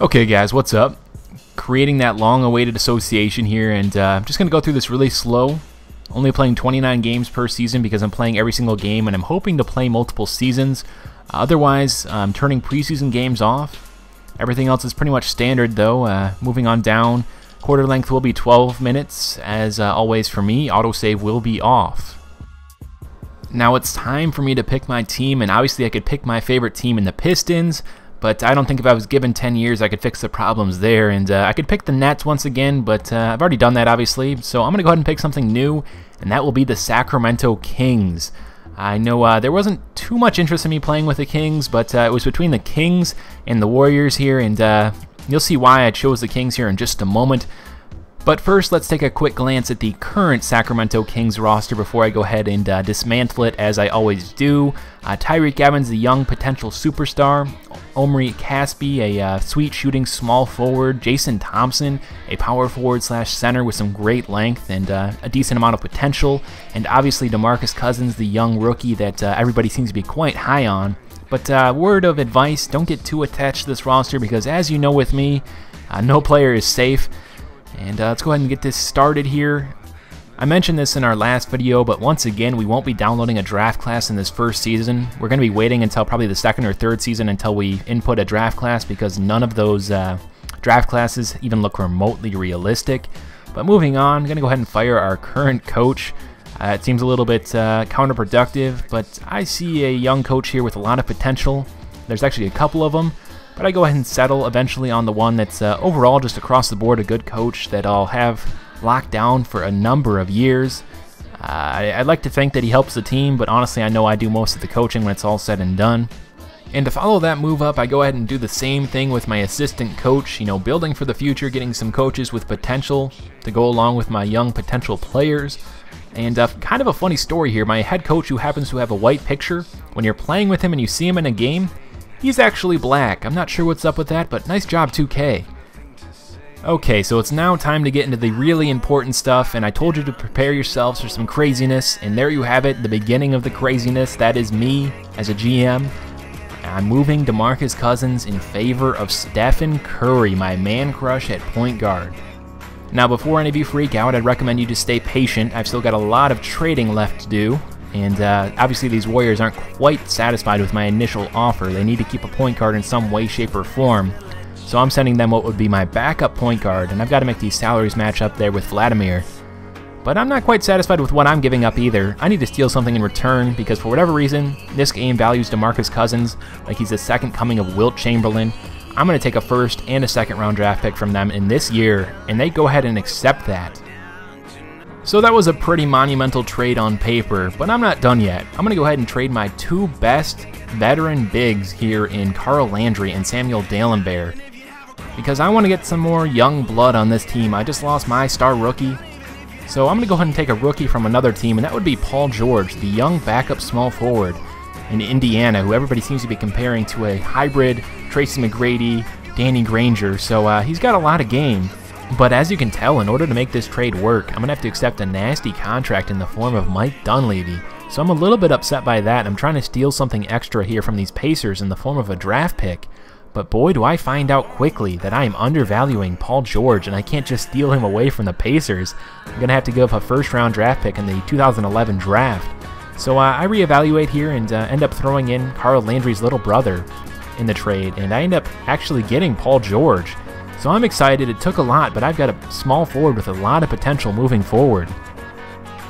Okay guys, what's up? Creating that long-awaited association here, and I'm just going to go through this really slow. Only playing 29 games per season because I'm playing every single game, and I'm hoping to play multiple seasons. Otherwise, I'm turning preseason games off. Everything else is pretty much standard though. Moving on down, quarter length will be 12 minutes, as always for me. Autosave will be off. Now it's time for me to pick my team, and obviously I could pick my favorite team in the Pistons, but I don't think if I was given 10 years I could fix the problems there, and I could pick the Nets once again, but I've already done that obviously, so I'm going to go ahead and pick something new, and that will be the Sacramento Kings. I know there wasn't too much interest in me playing with the Kings, but it was between the Kings and the Warriors here, and you'll see why I chose the Kings here in just a moment. But first, let's take a quick glance at the current Sacramento Kings roster before I go ahead and dismantle it, as I always do. Tyreke Evans, the young potential superstar. Omri Caspi, a sweet shooting small forward. Jason Thompson, a power forward slash center with some great length and a decent amount of potential. And obviously DeMarcus Cousins, the young rookie that everybody seems to be quite high on. But word of advice, don't get too attached to this roster because, as you know with me, no player is safe. And let's go ahead and get this started here. I mentioned this in our last video, but once again, we won't be downloading a draft class in this first season. We're going to be waiting until probably the second or third season until we input a draft class, because none of those draft classes even look remotely realistic. But moving on, I'm going to go ahead and fire our current coach. It seems a little bit counterproductive, but I see a young coach here with a lot of potential. There's actually a couple of them. But I go ahead and settle eventually on the one that's overall just across the board a good coach that I'll have locked down for a number of years. I'd like to think that he helps the team, but honestly I know I do most of the coaching when it's all said and done. And to follow that move up, I go ahead and do the same thing with my assistant coach, you know, building for the future, getting some coaches with potential to go along with my young potential players. And kind of a funny story here, my head coach, who happens to have a white picture, when you're playing with him and you see him in a game, he's actually black. I'm not sure what's up with that, but nice job 2K. Okay, so it's now time to get into the really important stuff, and I told you to prepare yourselves for some craziness, and there you have it, the beginning of the craziness. That is me as a GM. I'm moving DeMarcus Cousins in favor of Stephen Curry, my man crush at point guard. Now, before any of you freak out, I'd recommend you to stay patient. I've still got a lot of trading left to do. And obviously these Warriors aren't quite satisfied with my initial offer. They need to keep a point guard in some way, shape, or form. So I'm sending them what would be my backup point guard, and I've got to make these salaries match up there with Vladimir. But I'm not quite satisfied with what I'm giving up either. I need to steal something in return, because for whatever reason, this game values DeMarcus Cousins like he's the second coming of Wilt Chamberlain. I'm going to take a first and a second round draft pick from them in this year, and they go ahead and accept that. So that was a pretty monumental trade on paper, but I'm not done yet. I'm going to go ahead and trade my two best veteran bigs here in Carl Landry and Samuel Dalembert, because I want to get some more young blood on this team. I just lost my star rookie, so I'm going to go ahead and take a rookie from another team, and that would be Paul George, the young backup small forward in Indiana, who everybody seems to be comparing to a hybrid Tracy McGrady, Danny Granger, so he's got a lot of game. But as you can tell, in order to make this trade work, I'm going to have to accept a nasty contract in the form of Mike Dunleavy. So I'm a little bit upset by that. I'm trying to steal something extra here from these Pacers in the form of a draft pick. But boy, do I find out quickly that I am undervaluing Paul George, and I can't just steal him away from the Pacers. I'm going to have to give up a first-round draft pick in the 2011 draft. So I reevaluate here and end up throwing in Carl Landry's little brother in the trade, and I end up actually getting Paul George. So I'm excited. It took a lot, but I've got a small forward with a lot of potential moving forward.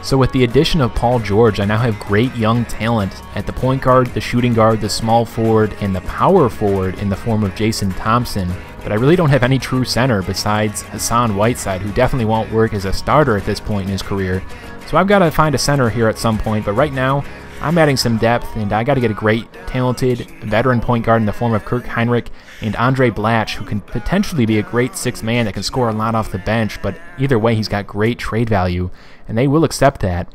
So with the addition of Paul George, I now have great young talent at the point guard, the shooting guard, the small forward, and the power forward in the form of Jason Thompson. But I really don't have any true center besides Hassan Whiteside, who definitely won't work as a starter at this point in his career. So I've got to find a center here at some point, but right now I'm adding some depth, and I got to get a great, talented veteran point guard in the form of Kirk Heinrich and Andre Blatch, who can potentially be a great sixth man that can score a lot off the bench, but either way, he's got great trade value, and they will accept that.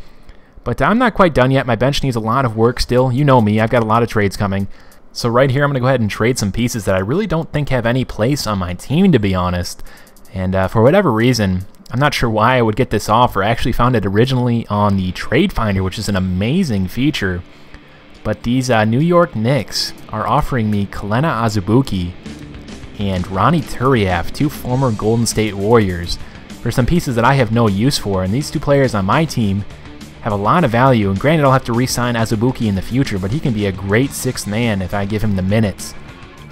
But I'm not quite done yet. My bench needs a lot of work still. You know me, I've got a lot of trades coming. So right here, I'm going to go ahead and trade some pieces that I really don't think have any place on my team, to be honest. And for whatever reason, I'm not sure why I would get this offer. I actually found it originally on the Trade Finder, which is an amazing feature. But these New York Knicks are offering me Kelena Azubuike and Ronnie Turiaf, 2 former Golden State Warriors, for some pieces that I have no use for. And these 2 players on my team have a lot of value, and granted I'll have to re-sign Azubuike in the future, but he can be a great 6th man if I give him the minutes.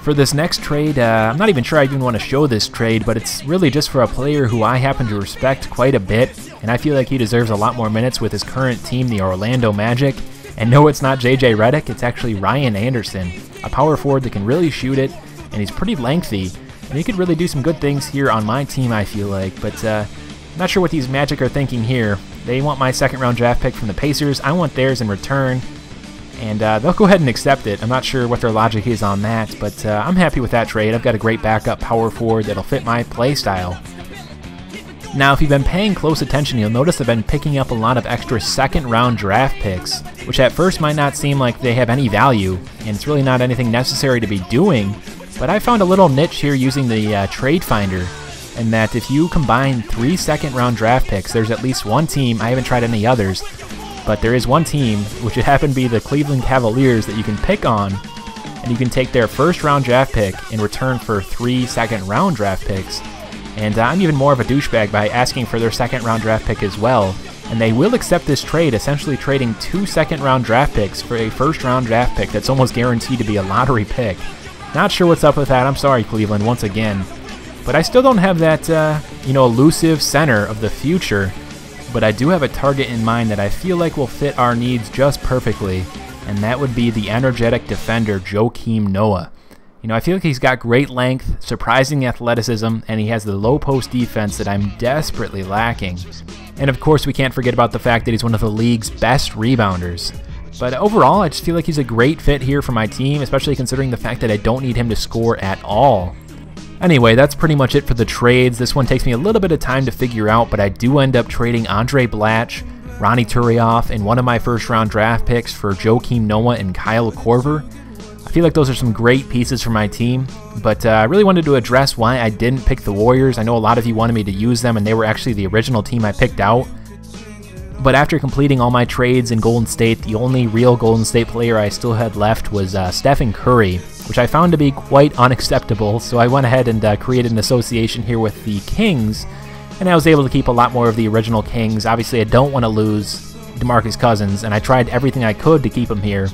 For this next trade, I'm not even sure I even want to show this trade, but it's really just for a player who I happen to respect quite a bit, and I feel like he deserves a lot more minutes with his current team, the Orlando Magic. And no, it's not JJ Redick, it's actually Ryan Anderson, a power forward that can really shoot it, and he's pretty lengthy, and he could really do some good things here on my team, I feel like. But I'm not sure what these Magic are thinking here. They want my 2nd round draft pick from the Pacers, I want theirs in return, and they'll go ahead and accept it. I'm not sure what their logic is on that, but I'm happy with that trade. I've got a great backup power forward that'll fit my play style. Now, if you've been paying close attention, you'll notice I've been picking up a lot of extra 2nd round draft picks, which at first might not seem like they have any value, and it's really not anything necessary to be doing, but I found a little niche here using the Trade Finder, and that if you combine 3 2nd round draft picks, there's at least one team, I haven't tried any others, but there is one team, which would happen to be the Cleveland Cavaliers, that you can pick on, and you can take their 1st round draft pick in return for 3 2nd round draft picks. And I'm even more of a douchebag by asking for their 2nd round draft pick as well, and they will accept this trade, essentially trading 2 2nd round draft picks for a 1st round draft pick that's almost guaranteed to be a lottery pick. Not sure what's up with that, I'm sorry Cleveland once again. But I still don't have that, elusive center of the future. But I do have a target in mind that I feel like will fit our needs just perfectly, and that would be the energetic defender Joakim Noah. I feel like he's got great length, surprising athleticism, and he has the low post defense that I'm desperately lacking. And of course we can't forget about the fact that he's one of the league's best rebounders. But overall, I just feel like he's a great fit here for my team, especially considering the fact that I don't need him to score at all. Anyway, that's pretty much it for the trades. This one takes me a little bit of time to figure out, but I do end up trading Andre Blatch, Ronnie Turiaf, and one of my 1st round draft picks for Joakim Noah and Kyle Korver. I feel like those are some great pieces for my team, but I really wanted to address why I didn't pick the Warriors. I know a lot of you wanted me to use them, and they were actually the original team I picked out. But after completing all my trades in Golden State, the only real Golden State player I still had left was Stephen Curry, which I found to be quite unacceptable, so I went ahead and created an association here with the Kings, and I was able to keep a lot more of the original Kings. Obviously, I don't want to lose DeMarcus Cousins, and I tried everything I could to keep him here.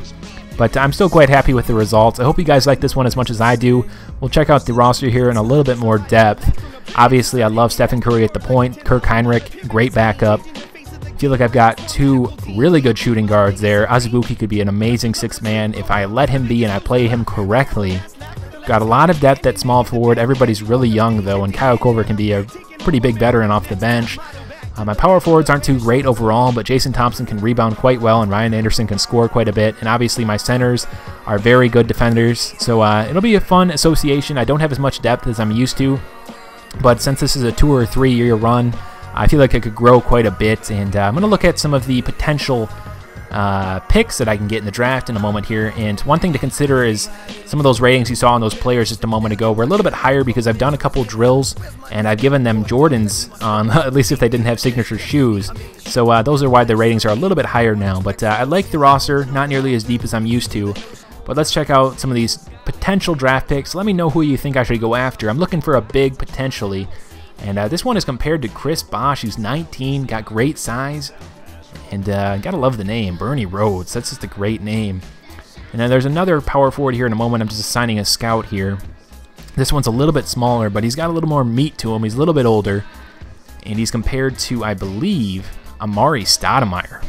But I'm still quite happy with the results. I hope you guys like this one as much as I do. We'll check out the roster here in a little bit more depth. Obviously, I love Stephen Curry at the point. Kirk Heinrich, great backup. I feel like I've got 2 really good shooting guards there. Azubuike could be an amazing 6th man if I let him be and I play him correctly. Got a lot of depth at small forward. Everybody's really young, though, and Kyle Korver can be a pretty big veteran off the bench. My power forwards aren't too great overall, but Jason Thompson can rebound quite well, and Ryan Anderson can score quite a bit. And obviously my centers are very good defenders, so it'll be a fun association. I don't have as much depth as I'm used to, but since this is a 2 or 3 year run, I feel like it could grow quite a bit. And I'm going to look at some of the potential picks that I can get in the draft in a moment here. And one thing to consider is some of those ratings you saw on those players just a moment ago were a little bit higher because I've done a couple drills and I've given them Jordans on, at least if they didn't have signature shoes. So those are why the ratings are a little bit higher now. But I like the roster, not nearly as deep as I'm used to. But let's check out some of these potential draft picks. Let me know who you think I should go after. I'm looking for a big potentially. And this one is compared to Chris Bosh, who's 19, got great size. And gotta love the name, Bernie Rhodes. That's just a great name. And then there's another power forward here in a moment. I'm just assigning a scout here. This one's a little bit smaller, but he's got a little more meat to him. He's a little bit older. And he's compared to, I believe, Amari Stoudemire.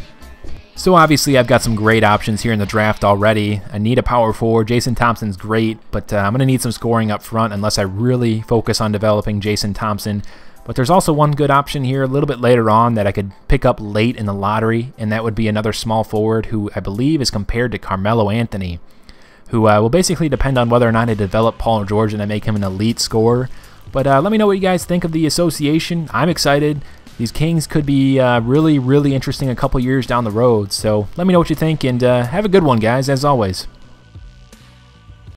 So obviously I've got some great options here in the draft already. I need a power forward. Jason Thompson's great, but I'm going to need some scoring up front unless I really focus on developing Jason Thompson. But there's also one good option here a little bit later on that I could pick up late in the lottery, and that would be another small forward who I believe is compared to Carmelo Anthony, who will basically depend on whether or not I develop Paul George and I make him an elite scorer. But let me know what you guys think of the association. I'm excited. These Kings could be really, really interesting a couple years down the road. So let me know what you think, and have a good one, guys, as always.